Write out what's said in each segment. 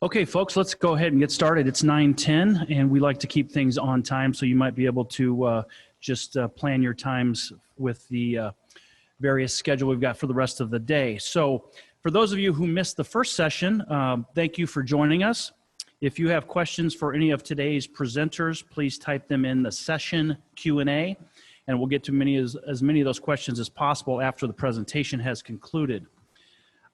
Okay, folks, let's go ahead and get started. It's 9:10, and we like to keep things on time, so you might be able to just plan your times with the various schedule we've got for the rest of the day. So for those of you who missed the first session, thank you for joining us. If you have questions for any of today's presenters, please type them in the session Q&A, and we'll get to as many of those questions as possible after the presentation has concluded.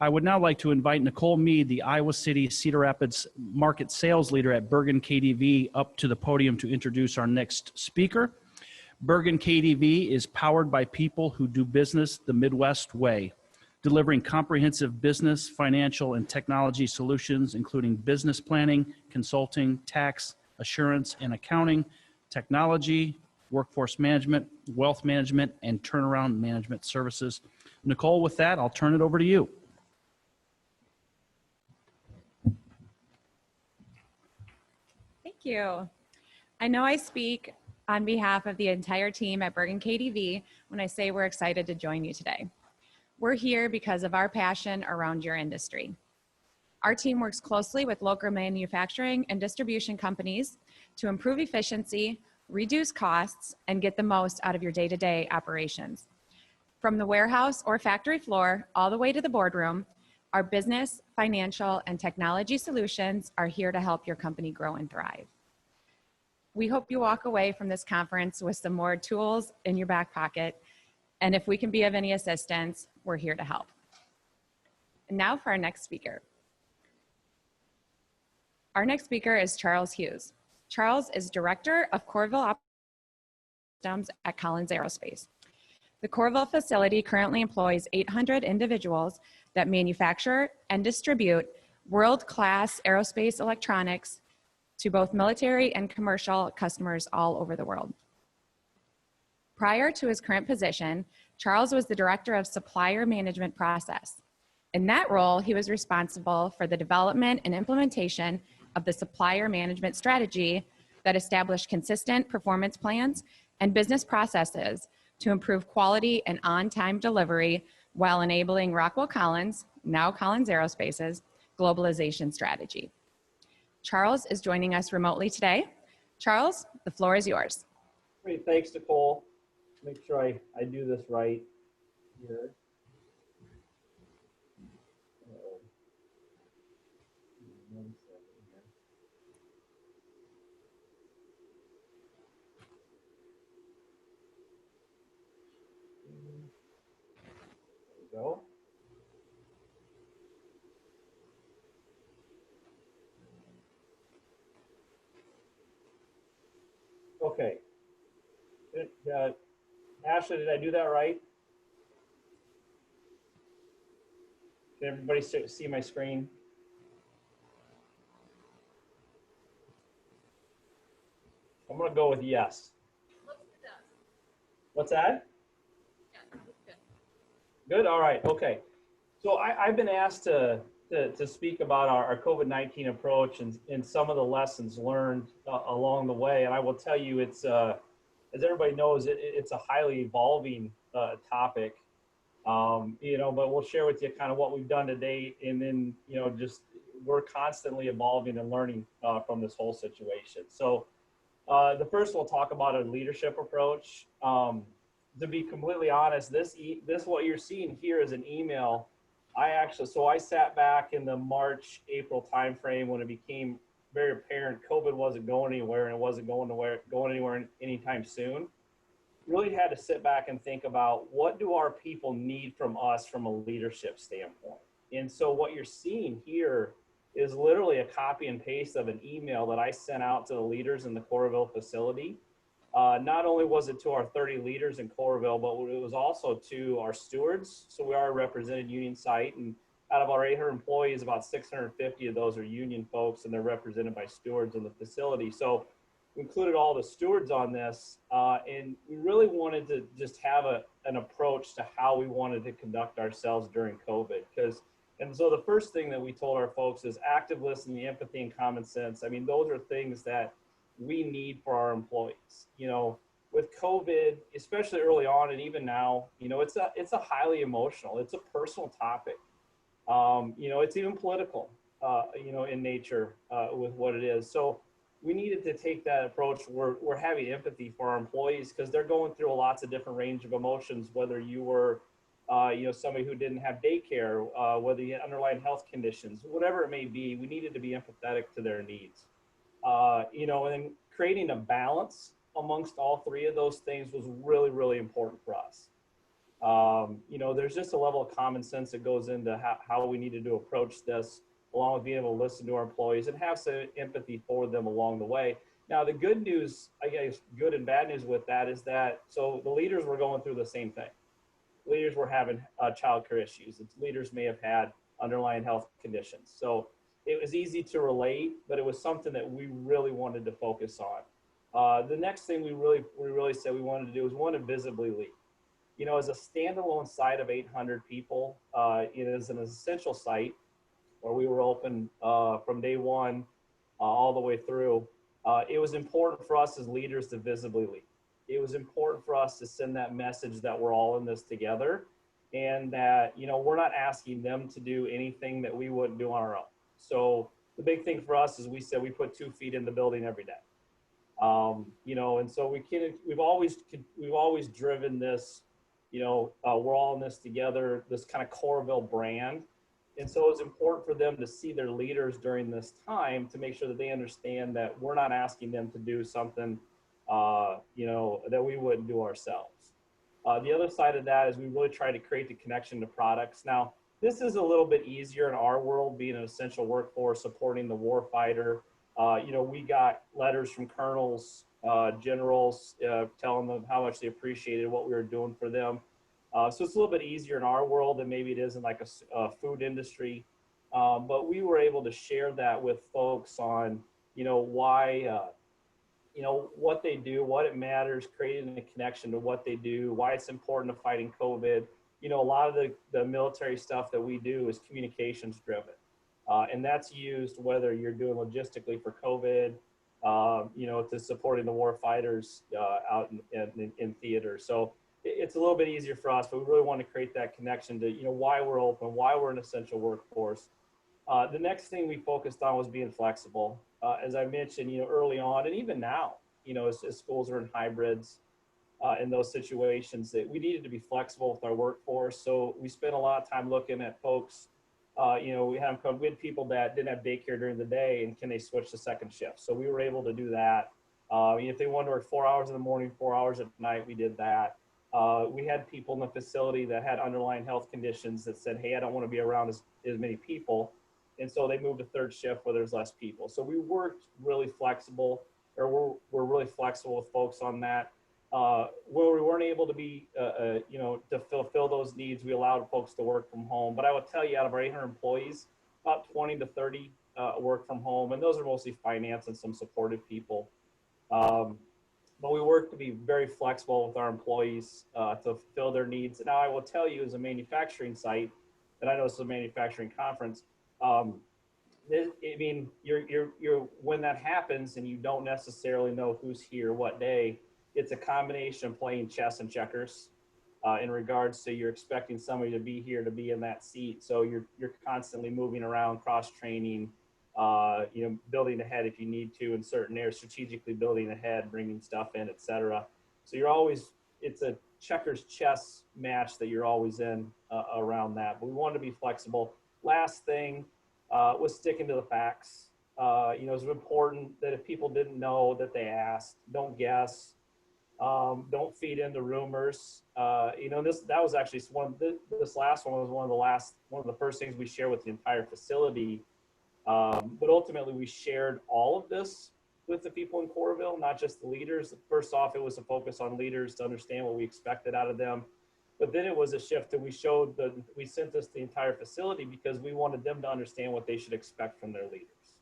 I would now like to invite Nicole Mead, the Iowa City Cedar Rapids Market Sales Leader at Bergen KDV, up to the podium to introduce our next speaker. Bergen KDV is powered by people who do business the Midwest way, delivering comprehensive business, financial, and technology solutions, including business planning, consulting, tax, assurance, and accounting, technology, workforce management, wealth management, and turnaround management services. Nicole, with that, I'll turn it over to you. Thank you. I know I speak on behalf of the entire team at Bergen KDV when I say we're excited to join you today. We're here because of our passion around your industry. Our team works closely with local manufacturing and distribution companies to improve efficiency, reduce costs, and get the most out of your day-to-day operations. From the warehouse or factory floor all the way to the boardroom, our business, financial, and technology solutions are here to help your company grow and thrive. We hope you walk away from this conference with some more tools in your back pocket, and if we can be of any assistance, we're here to help. And now for our next speaker. Our next speaker is Charles Hughes. Charles is Director of Coralville Operations at Collins Aerospace. The Coralville facility currently employs 800 individuals that manufacture and distribute world-class aerospace electronics to both military and commercial customers all over the world. Prior to his current position, Charles was the Director of Supplier Management Process. In that role, he was responsible for the development and implementation of the supplier management strategy that established consistent performance plans and business processes to improve quality and on-time delivery while enabling Rockwell Collins, now Collins Aerospace's, globalization strategy. Charles is joining us remotely today. Charles, the floor is yours. Great, thanks, Nicole. Make sure I do this right here. One second here. There we go. Okay. Ashley, did I do that right? Can everybody see my screen? I'm going to go with yes. What's that? Good. All right. Okay. So I've been asked to speak about our COVID-19 approach and some of the lessons learned along the way. And I will tell you, it's as everybody knows, it's a highly evolving topic. But we'll share with you kind of what we've done to date, and then just we're constantly evolving and learning from this whole situation. So the first we'll talk about a leadership approach. To be completely honest, this what you're seeing here is an email. I sat back in the March, April timeframe when it became very apparent COVID wasn't going anywhere and it wasn't going anywhere anytime soon. Really had to sit back and think about what do our people need from us from a leadership standpoint. And so what you're seeing here is literally a copy and paste of an email that I sent out to the leaders in the Coralville facility. Not only was it to our 30 leaders in Coralville, but it was also to our stewards. So we are a represented union site, and out of our 800 employees, about 650 of those are union folks, and they're represented by stewards in the facility. So we included all the stewards on this, and we really wanted to just have an approach to how we wanted to conduct ourselves during COVID. And so the first thing that we told our folks is active listening, empathy, and common sense. I mean, those are things that we need for our employees. With COVID, especially early on and even now, it's a highly emotional, it's a personal topic. It's even political. in nature with what it is. So we needed to take that approach. We're having empathy for our employees because they're going through lots of different range of emotions, whether you were, somebody who didn't have daycare, whether you had underlying health conditions, whatever it may be, we needed to be empathetic to their needs. And then creating a balance amongst all three of those things was really, really important for us. There's just a level of common sense that goes into how we needed to approach this, along with being able to listen to our employees and have some empathy for them along the way. Now, the good news, I guess, good and bad news with that is that, so the leaders were going through the same thing. Leaders were having childcare issues. Leaders may have had underlying health conditions. So it was easy to relate, but it was something that we really wanted to focus on. The next thing we really said we wanted to do is we wanted to visibly lead. As a standalone site of 800 people, it is an essential site where we were open from day one all the way through. It was important for us as leaders to visibly lead. It was important for us to send that message that we're all in this together, and that, we're not asking them to do anything that we wouldn't do on our own. So the big thing for us is we said we put 2 feet in the building every day. And so we've always driven this, we're all in this together, this kind of Coralville brand. And so it's important for them to see their leaders during this time to make sure that they understand that we're not asking them to do something, that we wouldn't do ourselves. The other side of that is we really try to create the connection to products. Now, this is a little bit easier in our world, being an essential workforce, supporting the warfighter. We got letters from colonels, generals, telling them how much they appreciated what we were doing for them. So it's a little bit easier in our world than maybe it is in like a food industry. But we were able to share that with folks on, why, what they do, what it matters, creating a connection to what they do, why it's important to fighting COVID. A lot of the military stuff that we do is communications driven. And that's used whether you're doing logistically for COVID, to supporting the war fighters out in theater. So it's a little bit easier for us, but we really want to create that connection to, why we're open, why we're an essential workforce. The next thing we focused on was being flexible. As I mentioned, early on, and even now, as schools are in hybrids, in those situations, that we needed to be flexible with our workforce. So we spent a lot of time looking at folks. We had people that didn't have daycare during the day, and can they switch to second shift? So we were able to do that. If they wanted to work 4 hours in the morning, 4 hours at night, we did that. We had people in the facility that had underlying health conditions that said, hey, I don't want to be around as many people. And so they moved to third shift where there's less people. So we worked really flexible, or we're really flexible with folks on that. Where we weren't able to be, to fulfill those needs, we allowed folks to work from home. But I will tell you, out of our 800 employees, about 20 to 30 work from home, and those are mostly finance and some supportive people. But we work to be very flexible with our employees to fulfill their needs. Now, I will tell you, as a manufacturing site, and I know this is a manufacturing conference, you're when that happens and you don't necessarily know who's here what day, it's a combination of playing chess and checkers in regards to you're expecting somebody to be here to be in that seat. So you're constantly moving around, cross training, building ahead if you need to in certain areas, strategically building ahead, bringing stuff in, etc. So it's a checkers chess match that you're always in around that. But we wanted to be flexible. Last thing was sticking to the facts. It's important that if people didn't know, that they asked. Don't guess. Don't feed into rumors. That was actually this last one was one of the first things we shared with the entire facility. But ultimately, we shared all of this with the people in Coralville, not just the leaders. First off, it was a focus on leaders to understand what we expected out of them. But then it was a shift that we sent this to the entire facility because we wanted them to understand what they should expect from their leaders.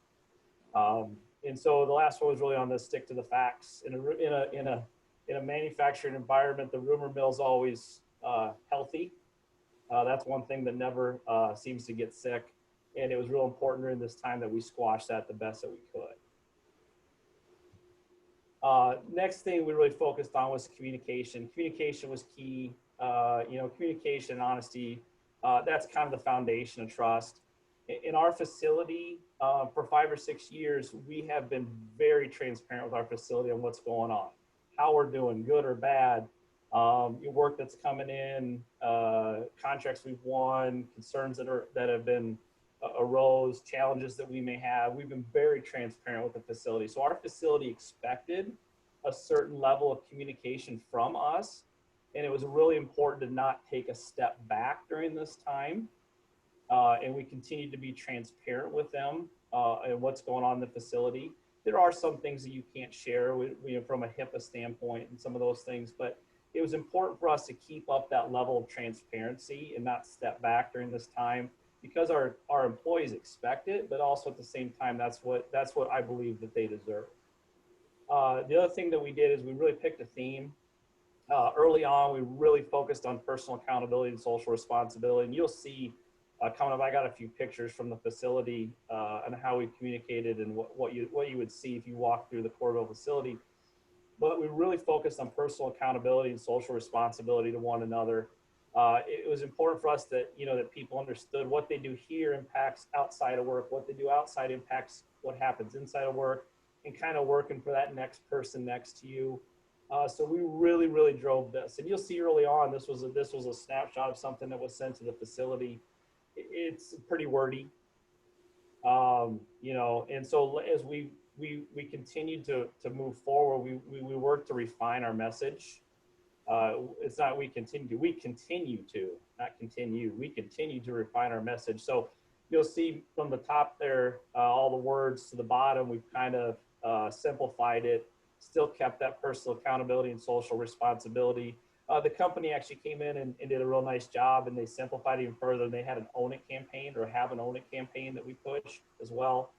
And so the last one was really on the stick to the facts. In a manufacturing environment, the rumor mill is always healthy. That's one thing that never seems to get sick. And it was real important during this time that we squashed that the best that we could. Next thing we really focused on was communication. Communication was key. Communication and honesty, that's kind of the foundation of trust. In our facility, for 5 or 6 years, we have been very transparent with our facility on what's going on, how we're doing, good or bad, your work that's coming in, contracts we've won, concerns that have been arose, challenges that we may have. We've been very transparent with the facility. So our facility expected a certain level of communication from us, and it was really important to not take a step back during this time. And we continue to be transparent with them and what's going on in the facility. There are some things that you can't share from a HIPAA standpoint and some of those things, but it was important for us to keep up that level of transparency and not step back during this time because our employees expect it, but also at the same time, that's what I believe that they deserve. The other thing that we did is we really picked a theme. Early on, we really focused on personal accountability and social responsibility, and you'll see coming up, I got a few pictures from the facility and how we communicated and what you would see if you walk through the Coralville facility. But we really focused on personal accountability and social responsibility to one another. It was important for us that that people understood what they do here impacts outside of work, what they do outside impacts what happens inside of work, and kind of working for that next person next to you. So we really drove this, and you'll see early on this was a snapshot of something that was sent to the facility. It's pretty wordy, and so as we continued to move forward, we worked to refine our message. It's not we continue to refine our message. So you'll see from the top there, all the words to the bottom, we've kind of simplified it, still kept that personal accountability and social responsibility. The company actually came in and did a real nice job, and they simplified it even further. They had an Own It campaign, or have an Own It campaign that we push as well.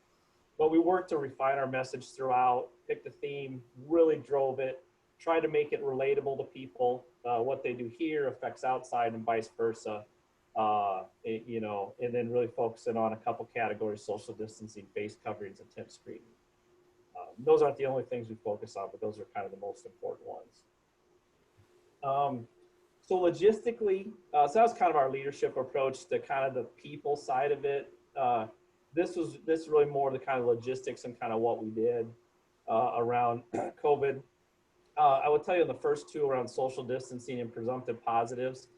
But we worked to refine our message throughout, picked a theme, really drove it, tried to make it relatable to people. What they do here affects outside and vice versa. And then really focusing on a couple categories: social distancing, face coverings, and temp screening. Those aren't the only things we focus on, but those are kind of the most important ones. So logistically, so that was kind of our leadership approach to kind of the people side of it. This is really more the kind of logistics and kind of what we did around COVID. I would tell you in the first two around social distancing and presumptive positives,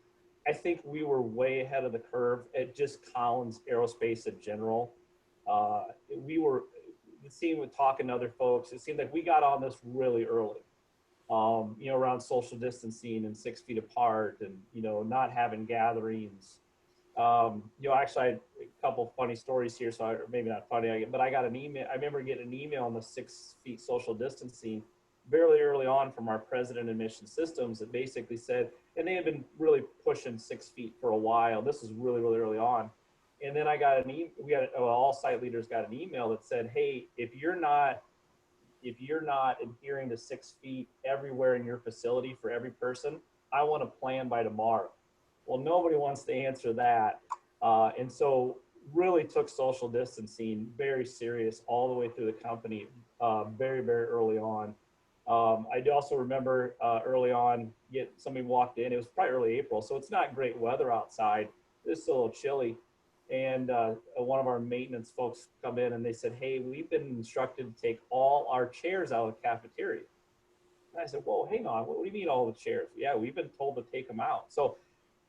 I think we were way ahead of the curve at just Collins Aerospace in general. It seemed with talking to other folks, it seemed like we got on this really early. Around social distancing and 6 feet apart and, not having gatherings. Actually, I had a couple funny stories here, so maybe not funny, but I got an email. I remember getting an email on the 6 feet social distancing very early on from our president of Mission Systems that basically said, and they had been really pushing 6 feet for a while. This was really early on. And then I got an email, all site leaders got an email that said, hey, if you're not adhering to 6 feet everywhere in your facility for every person, I want a plan by tomorrow. Well, nobody wants to answer that. And so really took social distancing very serious all the way through the company, very early on. I do also remember early on, somebody walked in, it was probably early April, so it's not great weather outside. It's a little chilly. And one of our maintenance folks come in and they said, hey, we've been instructed to take all our chairs out of the cafeteria. And I said, whoa, hang on, what do you mean all the chairs? Yeah, we've been told to take them out. So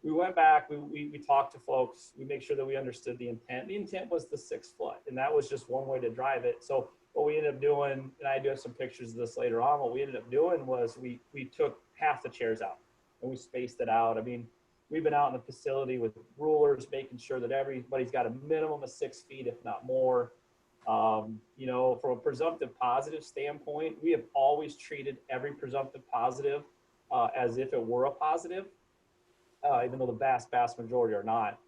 we went back, we talked to folks, we make sure that we understood the intent. The intent was the 6 foot, and that was just one way to drive it. So what we ended up doing, and I do have some pictures of this later on, what we ended up doing was we took half the chairs out and we spaced it out. I mean, we've been out in the facility with rulers, making sure that everybody's got a minimum of 6 feet, if not more. From a presumptive positive standpoint, we have always treated every presumptive positive as if it were a positive, even though the vast majority are not.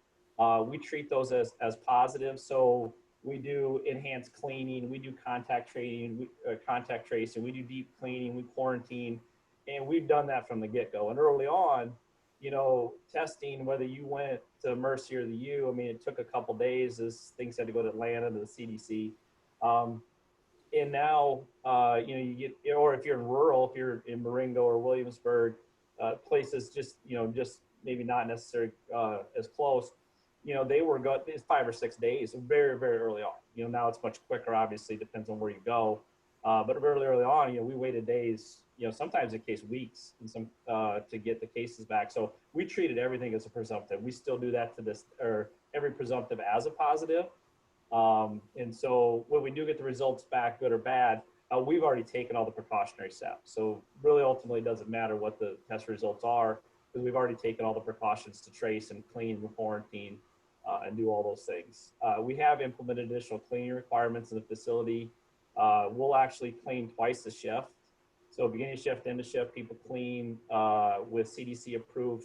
We treat those as positive. So we do enhanced cleaning, we do contact tracing, we do deep cleaning, we quarantine, and we've done that from the get-go. And early on, testing, whether you went to Mercy or the U, I mean, it took a couple days as things had to go to Atlanta to the CDC. And now, you get, or if you're in rural, if you're in Marengo or Williamsburg, places just maybe not necessarily as close, they were it's 5 or 6 days, very, very early on. Now it's much quicker, obviously, depends on where you go. But really early on, we waited days, sometimes in case weeks and some to get the cases back. So we treated everything as a presumptive. We still do that to this, or every presumptive as a positive. And so when we do get the results back, good or bad, we've already taken all the precautionary steps. So really ultimately it doesn't matter what the test results are, because we've already taken all the precautions to trace and clean and quarantine and do all those things. We have implemented additional cleaning requirements in the facility. We'll actually clean twice a shift. So beginning shift, end of shift, people clean with CDC approved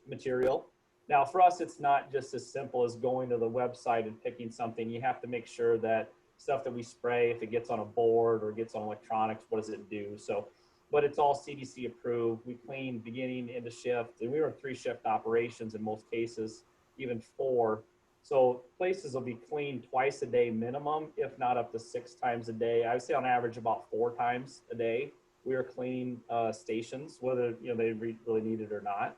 material. Now for us, it's not just as simple as going to the website and picking something. You have to make sure that stuff that we spray, if it gets on a board or gets on electronics, what does it do? So, but it's all CDC approved. We clean beginning, end of shift, and we were 3-shift operations in most cases, even 4. So places will be cleaned twice a day minimum, if not up to 6 times a day. I would say on average about 4 times a day. We are cleaning stations, whether they really need it or not.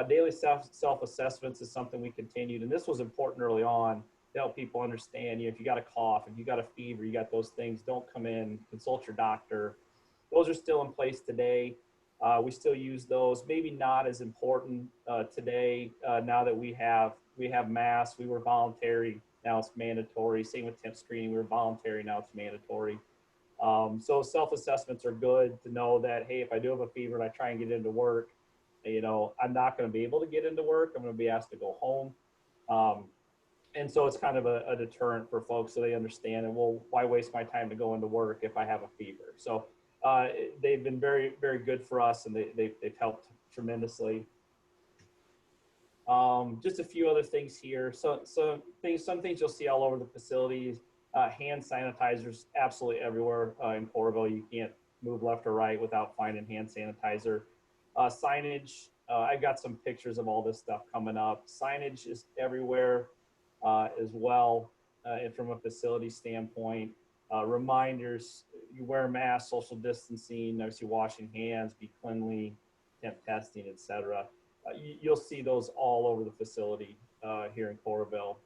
Daily self-assessments is something we continued, and this was important early on to help people understand, if you got a cough, if you got a fever, you got those things, don't come in, consult your doctor. Those are still in place today. We still use those, maybe not as important today now that we have masks. We were voluntary, now it's mandatory. Same with temp screening, we were voluntary, now it's mandatory. So self-assessments are good to know that, hey, if I do have a fever and I try and get into work, I'm not going to be able to get into work. I'm going to be asked to go home. And so it's kind of a deterrent for folks, so they understand, and well, why waste my time to go into work if I have a fever? So they've been very, very good for us, and they've helped tremendously. Just a few other things here. So some things you'll see all over the facilities. Hand sanitizers absolutely everywhere in Coralville. You can't move left or right without finding hand sanitizer. Signage, I've got some pictures of all this stuff coming up. Signage is everywhere as well, and from a facility standpoint. Reminders, you wear a mask, social distancing, obviously washing hands, be cleanly, temp testing, etc. You'll see those all over the facility here in Coralville.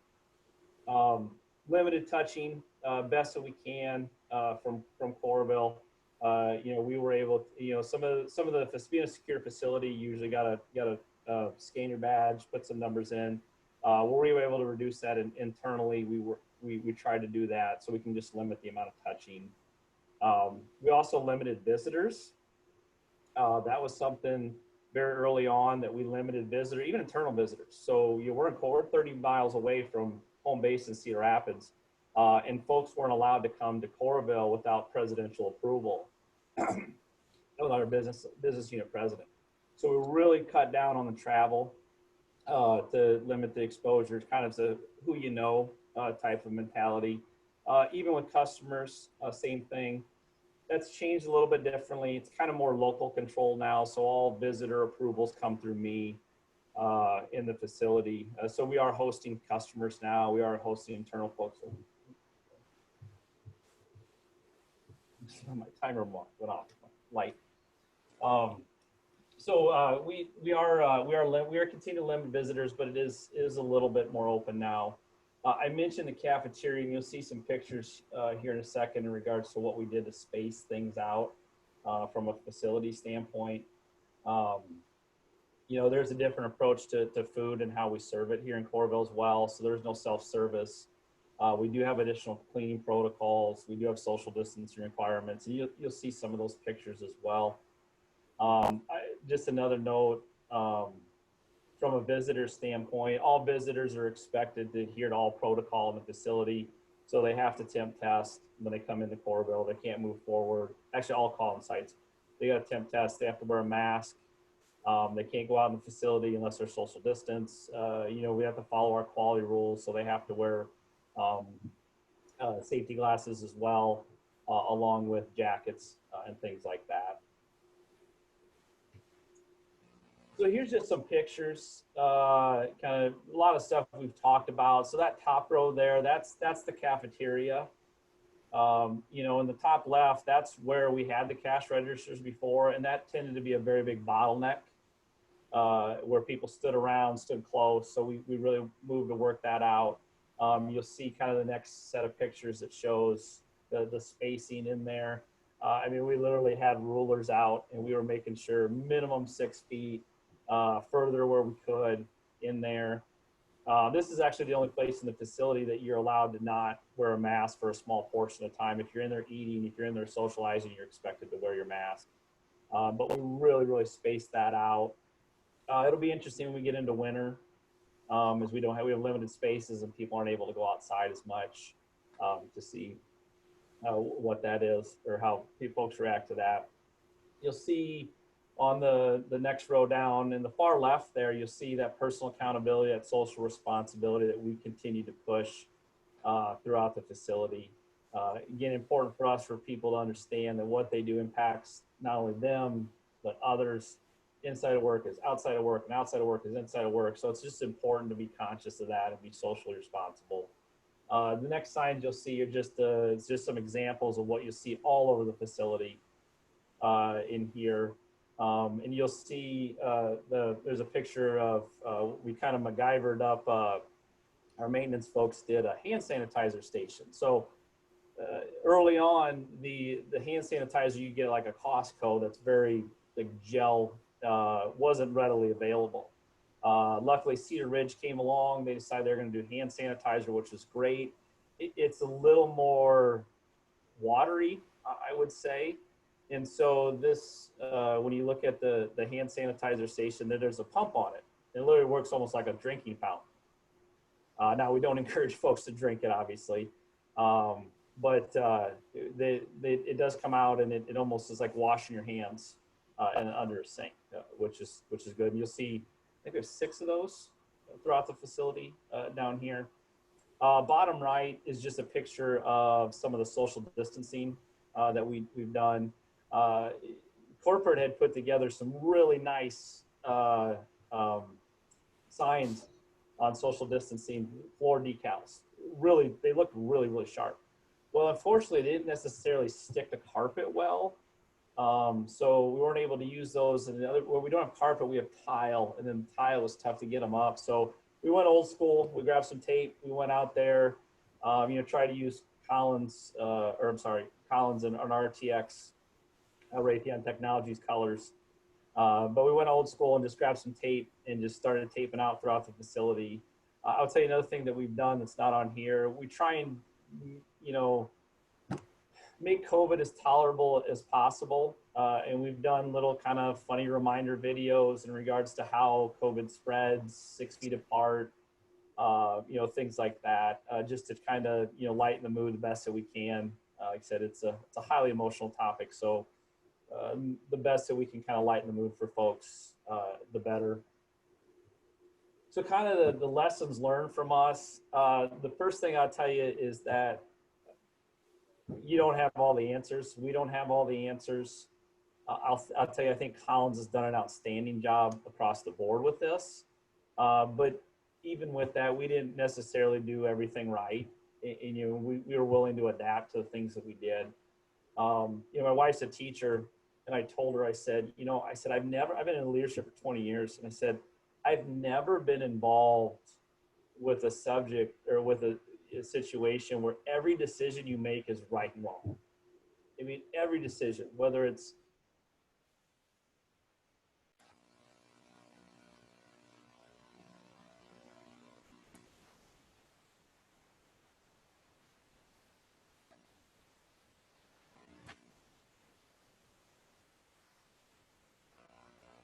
Limited touching, best that we can from Coralville. We were able to, some of the being a secure facility, you usually gotta scan your badge, put some numbers in. Where we were able to reduce that internally, we tried to do that so we can just limit the amount of touching. We also limited visitors. That was something very early on that we limited visitors, even internal visitors. So we're 30 miles away from home base in Cedar Rapids, and folks weren't allowed to come to Coralville without presidential approval. That was our business unit president. So we really cut down on the travel to limit the exposure, kind of a who you know type of mentality. Even with customers, same thing. That's changed a little bit differently. It's kind of more local control now, so all visitor approvals come through me in the facility. So we are hosting customers now. We are hosting internal folks. My timer went off. Light. So we are continuing to limit visitors, but it is a little bit more open now. I mentioned the cafeteria, and you'll see some pictures here in a second in regards to what we did to space things out from a facility standpoint. There's a different approach to food and how we serve it here in Coralville as well. So there's no self-service. We do have additional cleaning protocols. We do have social distancing requirements, and you'll see some of those pictures as well. Just another note, from a visitor standpoint, all visitors are expected to adhere to all protocol in the facility. So they have to temp test when they come into Coralville. They can't move forward. Actually, all Collins sites, they got to temp test. They have to wear a mask. They can't go out in the facility unless they're social distance. We have to follow our quality rules. So they have to wear safety glasses as well, along with jackets and things like that. So here's just some pictures, kind of a lot of stuff we've talked about. So that top row there, that's the cafeteria. In the top left, that's where we had the cash registers before, and that tended to be a very big bottleneck where people stood around, stood close. So we really moved to work that out. You'll see kind of the next set of pictures that shows the spacing in there. I mean, we literally had rulers out and we were making sure minimum 6 feet, further where we could in there. This is actually the only place in the facility that you're allowed to not wear a mask for a small portion of time. If you're in there eating, if you're in there socializing, you're expected to wear your mask. But we really spaced that out. It'll be interesting when we get into winter, as we have limited spaces and people aren't able to go outside as much, to see what that is or how folks react to that. You'll see on the next row down in the far left there, you'll see that personal accountability, that social responsibility that we continue to push throughout the facility. Again, important for us for people to understand that what they do impacts not only them, but others. Inside of work is outside of work, and outside of work is inside of work. So it's just important to be conscious of that and be socially responsible. The next signs you'll see are it's just some examples of what you'll see all over the facility in here. And you'll see there's a picture of, we kind of MacGyvered up, our maintenance folks did a hand sanitizer station. So early on, the hand sanitizer you get like a Costco that's very like gel, wasn't readily available. Luckily, Cedar Ridge came along. They decided they're going to do hand sanitizer, which is great. It's a little more watery, I would say. And so this, when you look at the hand sanitizer station, there's a pump on it. It literally works almost like a drinking fountain. Now, we don't encourage folks to drink it, obviously. But it does come out and it almost is like washing your hands and under a sink, which is good. And you'll see, I think there's 6 of those throughout the facility down here. Bottom right is just a picture of some of the social distancing that we've done. Corporate had put together some really nice signs on social distancing, floor decals. Really, they looked really sharp. Well, unfortunately, they didn't necessarily stick to carpet well. So we weren't able to use those. And well, we don't have carpet, we have tile, and then tile was tough to get them up. So we went old school. We grabbed some tape. We went out there, tried to use Collins and an RTX, Raytheon Technologies colors. But we went old school and just grabbed some tape and just started taping out throughout the facility. I'll tell you another thing that we've done that's not on here. We try and, make COVID as tolerable as possible. And we've done little kind of funny reminder videos in regards to how COVID spreads 6 feet apart, things like that, just to kind of, lighten the mood the best that we can. Like I said, it's a highly emotional topic. So the best that we can kind of lighten the mood for folks, the better. So kind of the lessons learned from us. The first thing I'll tell you is that you don't have all the answers. We don't have all the answers. I'll tell you, I think Collins has done an outstanding job across the board with this. But even with that, we didn't necessarily do everything right. And we were willing to adapt to the things that we did. My wife's a teacher, and I told her, I said, I've been in leadership for 20 years. And I said, I've never been involved with a subject or with a situation where every decision you make is right and wrong. I mean, every decision, whether it's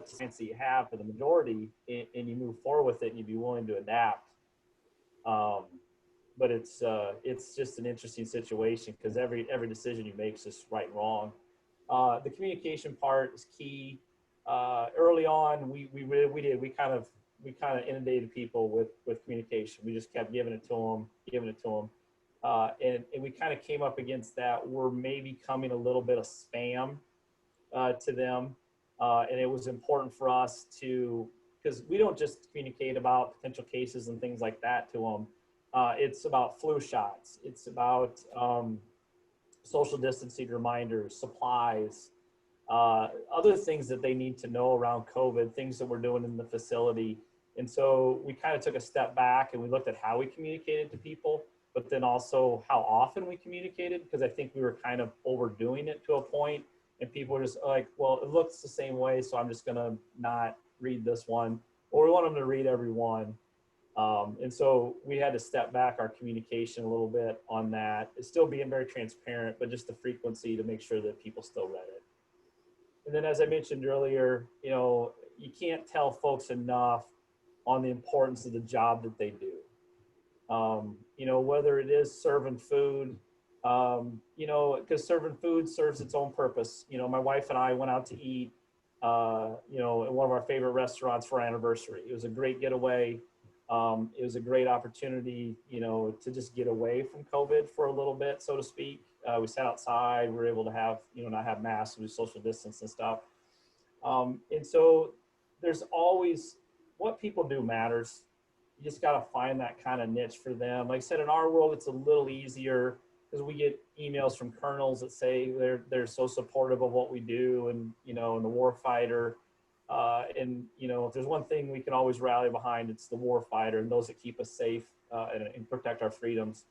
science that you have for the majority, and you move forward with it, and you'd be willing to adapt. But it's just an interesting situation because every decision you make is just right and wrong. The communication part is key. Early on, we kind of inundated people with communication. We just kept giving it to them. And we kind of came up against that. We're maybe coming a little bit of spam to them. And it was important for us because we don't just communicate about potential cases and things like that to them. It's about flu shots. It's about social distancing reminders, supplies, other things that they need to know around COVID, things that we're doing in the facility. And so we kind of took a step back and we looked at how we communicated to people, but then also how often we communicated, because I think we were kind of overdoing it to a point, and people were just like, well, it looks the same way, so I'm just going to not read this one, or we want them to read every one. And so we had to step back our communication a little bit on that. It's still being very transparent, but just the frequency to make sure that people still read it. And then, as I mentioned earlier, you know, you can't tell folks enough on the importance of the job that they do. You know, whether it is serving food, you know, because serving food serves its own purpose. You know, my wife and I went out to eat, you know, at one of our favorite restaurants for our anniversary. It was a great getaway. It was a great opportunity, you know, to just get away from COVID for a little bit, so to speak. We sat outside, we were able to have, you know, not have masks, we social distance and stuff. And so there's always, what people do matters. You just got to find that kind of niche for them. Like I said, in our world, it's a little easier because we get emails from colonels that say they're so supportive of what we do, and, you know, and the war fighter. And, you know, if there's one thing we can always rally behind, it's the war fighter and those that keep us safe and protect our freedoms.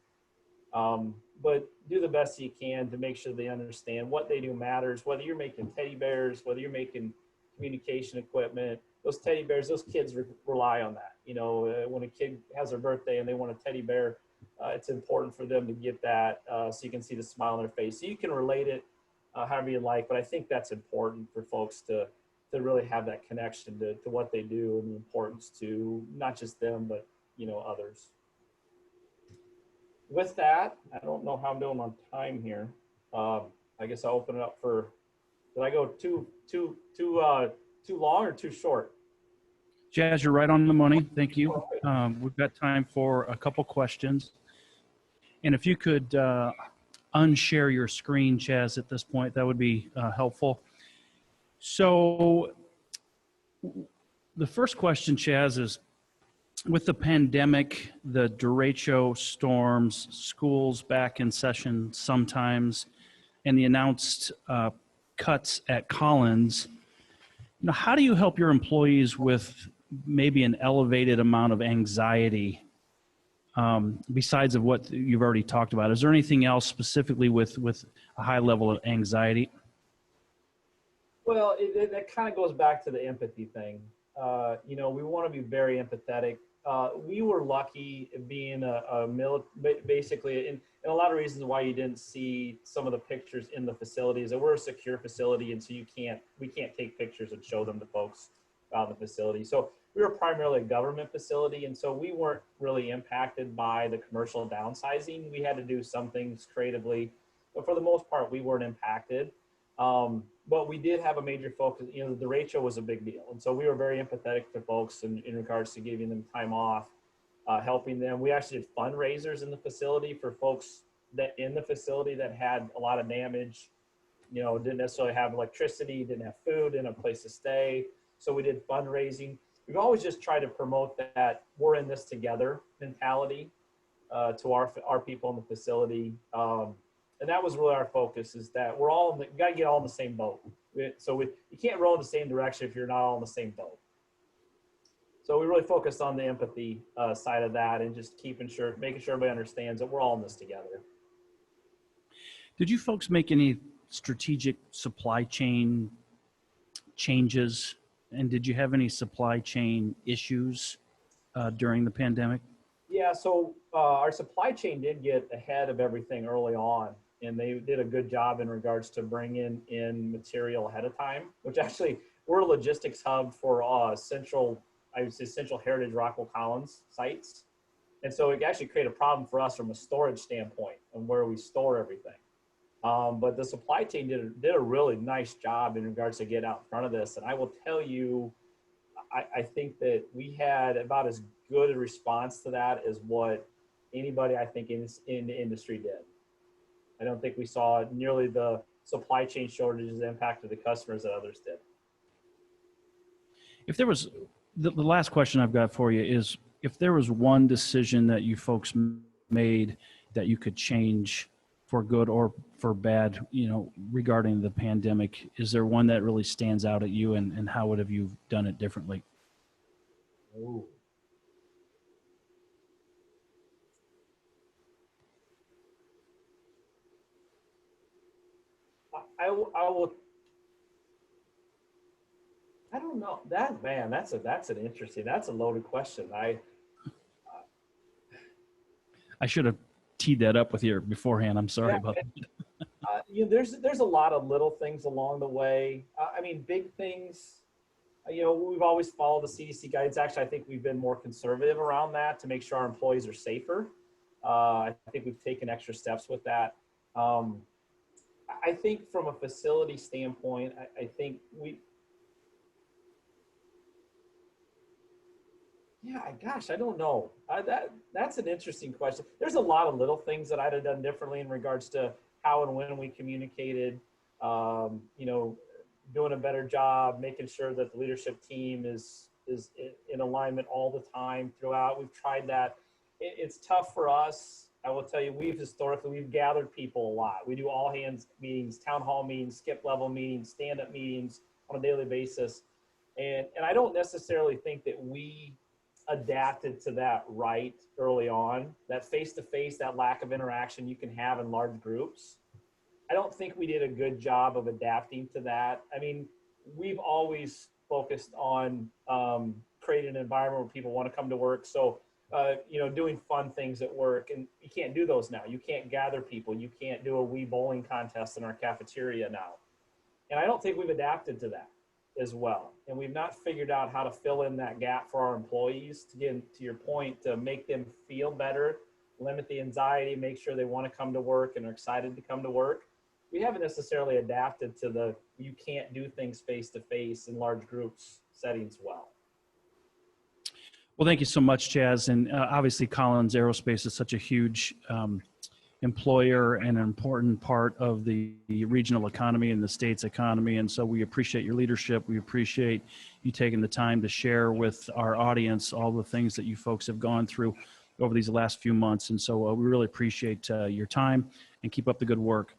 But do the best you can to make sure they understand what they do matters, whether you're making teddy bears, whether you're making communication equipment. Those teddy bears, those kids rely on that. You know, when a kid has their birthday and they want a teddy bear, it's important for them to get that so you can see the smile on their face. So you can relate it however you like, but I think that's important for folks to really have that connection to what they do and the importance to not just them, but, you know, others. With that, I don't know how I'm doing on time here. I guess I'll open it up for, did I go too long or too short? Jazz, you're right on the money. Thank you. We've got time for a couple questions. And if you could unshare your screen, Chaz, at this point, that would be helpful. So the first question, Chaz, is with the pandemic, the derecho storms, schools back in session sometimes, and the announced cuts at Collins, you know, how do you help your employees with maybe an elevated amount of anxiety besides of what you've already talked about? Is there anything else specifically with a high level of anxiety? Well, that kind of goes back to the empathy thing. You know, we want to be very empathetic. We were lucky being basically, and a lot of reasons why you didn't see some of the pictures in the facility is that we're a secure facility, and so we can't take pictures and show them to folks about the facility. So we were primarily a government facility, and so we weren't really impacted by the commercial downsizing. We had to do some things creatively, but for the most part, we weren't impacted. But we did have a major focus. You know, the derecho was a big deal, and so we were very empathetic to folks in regards to giving them time off, helping them. We actually did fundraisers in the facility for folks that had a lot of damage. You know, didn't necessarily have electricity, didn't have food, didn't have a place to stay. So we did fundraising. We've always just tried to promote that we're in this together mentality to our people in the facility. And that was really our focus, is that we're all you got to get all in the same boat. You can't row in the same direction if you're not all in the same boat. So we really focused on the empathy side of that, and just making sure everybody understands that we're all in this together. Did you folks make any strategic supply chain changes? And did you have any supply chain issues during the pandemic? Yeah, so our supply chain did get ahead of everything early on, and they did a good job in regards to bringing in material ahead of time, which actually we're a logistics hub for central heritage Rockwell Collins sites. And so it actually created a problem for us from a storage standpoint and where we store everything. But the supply chain did a really nice job in regards to get out in front of this. And I will tell you, I think that we had about as good a response to that as what anybody, I think, in the industry did. I don't think we saw nearly the supply chain shortages that impacted the customers that others did. If there was, the last question I've got for you is, if there was one decision that you folks made that you could change for good or for bad, regarding the pandemic? Is there one that really stands out at you, and how would have you done it differently? Ooh. I will. I don't know that, man. That's an interesting. That's a loaded question. I should have teed that up with you beforehand. I'm sorry Yeah, about that. there's a lot of little things along the way. I mean, big things. We've always followed the CDC guidance. Actually, I think we've been more conservative around that to make sure our employees are safer. I think we've taken extra steps with that. I think from a facility standpoint, I think yeah, gosh, I don't know. That's an interesting question. There's a lot of little things that I'd have done differently in regards to how and when we communicated. Doing a better job, making sure that the leadership team is in alignment all the time throughout. We've tried that. It's tough for us. I will tell you, we've gathered people a lot. We do all hands meetings, town hall meetings, skip level meetings, stand up meetings on a daily basis. And I don't necessarily think that we adapted to that right early on. That face-to-face, that lack of interaction you can have in large groups. I don't think we did a good job of adapting to that. I mean, we've always focused on creating an environment where people want to come to work. So, doing fun things at work, and you can't do those now. You can't gather people. You can't do a Wii bowling contest in our cafeteria now. And I don't think we've adapted to that as well. And we've not figured out how to fill in that gap for our employees, to get to your point, to make them feel better, limit the anxiety, make sure they want to come to work and are excited to come to work. We haven't necessarily adapted to you can't do things face to face in large groups settings well. Well, thank you so much, Chaz. And obviously, Collins Aerospace is such a huge employer and an important part of the regional economy and the state's economy. And so we appreciate your leadership. We appreciate you taking the time to share with our audience all the things that you folks have gone through over these last few months. And so we really appreciate your time, and keep up the good work.